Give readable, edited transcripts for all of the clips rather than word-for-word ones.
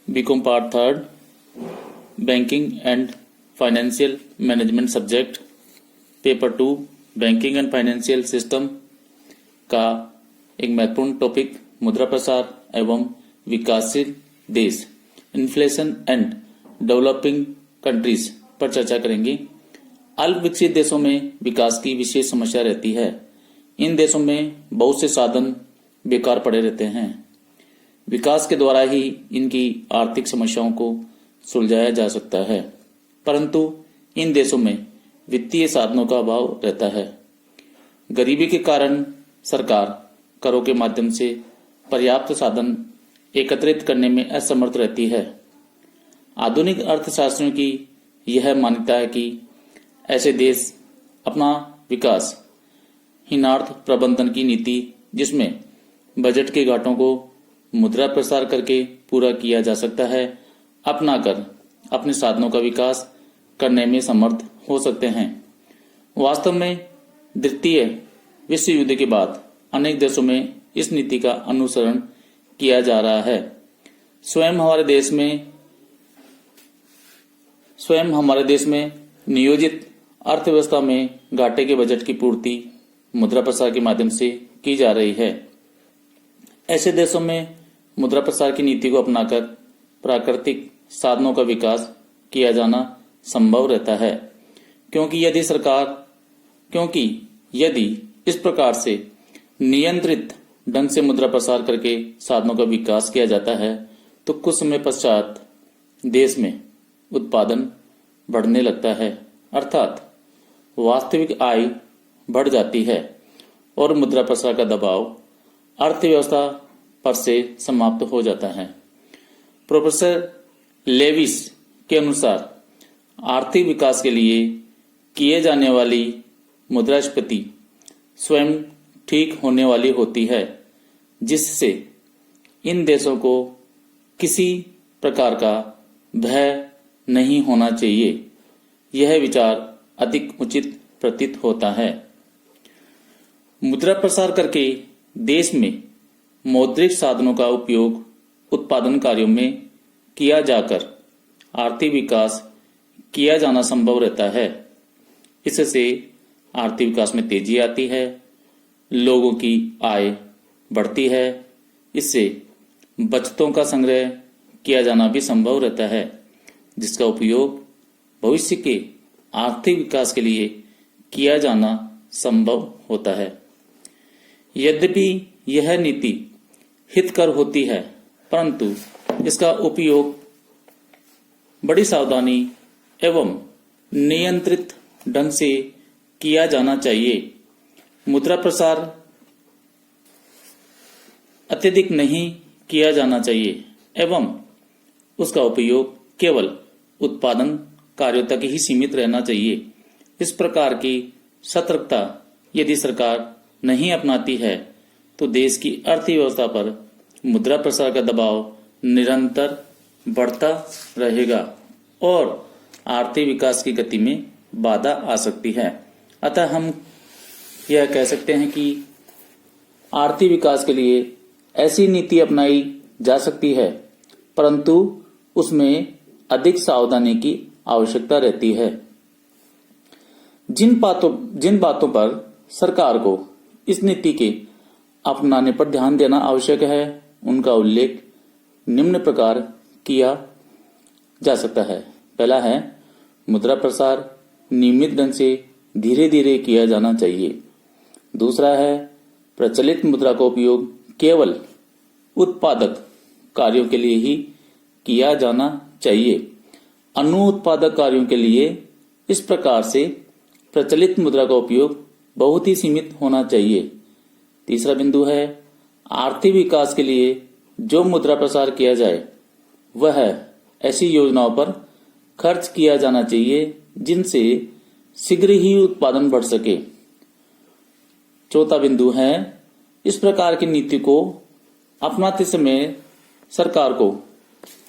BCom part third banking and financial management subject paper 2 banking and financial system का एक महत्वपूर्ण topic मुद्रा प्रसार एवं विकासशील देश इन्फ्लेशन एंड डेवलपिंग कंट्रीज पर चर्चा करेंगे। अल्प विकसित देशों में विकास की विशेष समस्या रहती है। इन देशों में बहुत से साधन बेकार पड़े रहते हैं। विकास के द्वारा ही इनकी आर्थिक समस्याओं को सुलझाया जा सकता है, परंतु इन देशों में वित्तीय साधनों का अभाव रहता है। गरीबी के कारण सरकार करों के माध्यम से पर्याप्त साधन एकत्रित करने में असमर्थ रहती है। आधुनिक अर्थशास्त्रियों की यह मान्यता है कि ऐसे देश अपना विकास हीनार्थ प्रबंधन की नीति, जिसमें बजट के घाटों को मुद्रा प्रसार करके पूरा किया जा सकता है, अपनाकर अपने साधनों का विकास करने में समर्थ हो सकते हैं। वास्तव में द्वितीय विश्व युद्ध के बाद अनेक देशों में इस नीति का अनुसरण किया जा रहा है। स्वयं हमारे देश में नियोजित अर्थव्यवस्था में घाटे के बजट की पूर्ति मुद्रा प्रसार के माध्यम से की जा रही है। ऐसे देशों में मुद्रा प्रसार की नीति को अपनाकर प्राकृतिक साधनों का विकास किया जाना संभव रहता है, क्योंकि यदि इस प्रकार से नियंत्रित ढंग से मुद्रा प्रसार करके साधनों का विकास किया जाता है तो कुछ समय पश्चात देश में उत्पादन बढ़ने लगता है, अर्थात वास्तविक आय बढ़ जाती है और मुद्रा प्रसार का दबाव अर्थव्यवस्था पर से समाप्त हो जाता है। प्रोफेसर लेविस के अनुसार आर्थिक विकास के लिए किए जाने वाली मुद्रास्फीति स्वयं ठीक होने वाली होती है, जिससे इन देशों को किसी प्रकार का भय नहीं होना चाहिए। यह विचार अधिक उचित प्रतीत होता है। मुद्रा प्रसार करके देश में मौद्रिक साधनों का उपयोग उत्पादन कार्यों में किया जाकर आर्थिक विकास किया जाना संभव रहता है। इससे आर्थिक विकास में तेजी आती है, लोगों की आय बढ़ती है, इससे बचतों का संग्रह किया जाना भी संभव रहता है, जिसका उपयोग भविष्य के आर्थिक विकास के लिए किया जाना संभव होता है। यद्यपि यह नीति हितकर होती है, परंतु इसका उपयोग बड़ी सावधानी एवं नियंत्रित ढंग से किया जाना चाहिए। मुद्रा प्रसार अत्यधिक नहीं किया जाना चाहिए एवं उसका उपयोग केवल उत्पादन कार्यों तक ही सीमित रहना चाहिए। इस प्रकार की सतर्कता यदि सरकार नहीं अपनाती है तो देश की अर्थव्यवस्था पर मुद्रा प्रसार का दबाव निरंतर बढ़ता रहेगा और आर्थिक विकास की गति में बाधा आ सकती है। अतः हम यह कह सकते हैं कि आर्थिक विकास के लिए ऐसी नीति अपनाई जा सकती है, परंतु उसमें अधिक सावधानी की आवश्यकता रहती है। जिन बातों पर सरकार को इस नीति के अपनाने पर ध्यान देना आवश्यक है, उनका उल्लेख निम्न प्रकार किया जा सकता है। पहला है, मुद्रा प्रसार नियमित ढंग से धीरे धीरे किया जाना चाहिए। दूसरा है, प्रचलित मुद्रा का उपयोग केवल उत्पादक कार्यों के लिए ही किया जाना चाहिए। अनुत्पादक कार्यों के लिए इस प्रकार से प्रचलित मुद्रा का उपयोग बहुत ही सीमित होना चाहिए। तीसरा बिंदु है, आर्थिक विकास के लिए जो मुद्रा प्रसार किया जाए वह ऐसी योजनाओं पर खर्च किया जाना चाहिए जिनसे शीघ्र ही उत्पादन बढ़ सके। चौथा बिंदु है, इस प्रकार की नीति को अपनाते समय सरकार को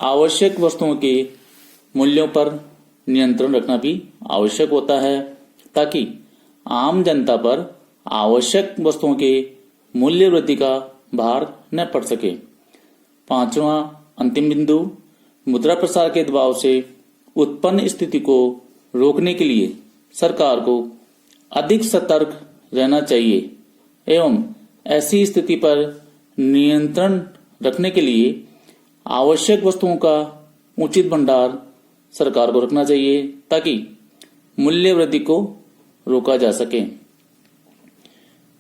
आवश्यक वस्तुओं के मूल्यों पर नियंत्रण रखना भी आवश्यक होता है, ताकि आम जनता पर आवश्यक वस्तुओं के मूल्य वृद्धि का भार न पड़ सके। पांचवा अंतिम बिंदु, मुद्रा प्रसार के दबाव से उत्पन्न स्थिति को रोकने के लिए सरकार को अधिक सतर्क रहना चाहिए एवं ऐसी स्थिति पर नियंत्रण रखने के लिए आवश्यक वस्तुओं का उचित भंडार सरकार को रखना चाहिए ताकि मूल्य वृद्धि को रोका जा सके।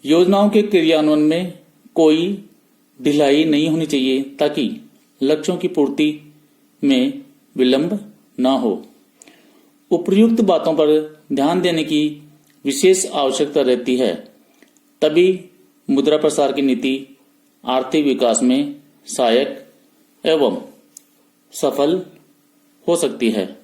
योजनाओं के क्रियान्वयन में कोई ढिलाई नहीं होनी चाहिए ताकि लक्ष्यों की पूर्ति में विलंब न हो। उपर्युक्त बातों पर ध्यान देने की विशेष आवश्यकता रहती है, तभी मुद्रा प्रसार की नीति आर्थिक विकास में सहायक एवं सफल हो सकती है।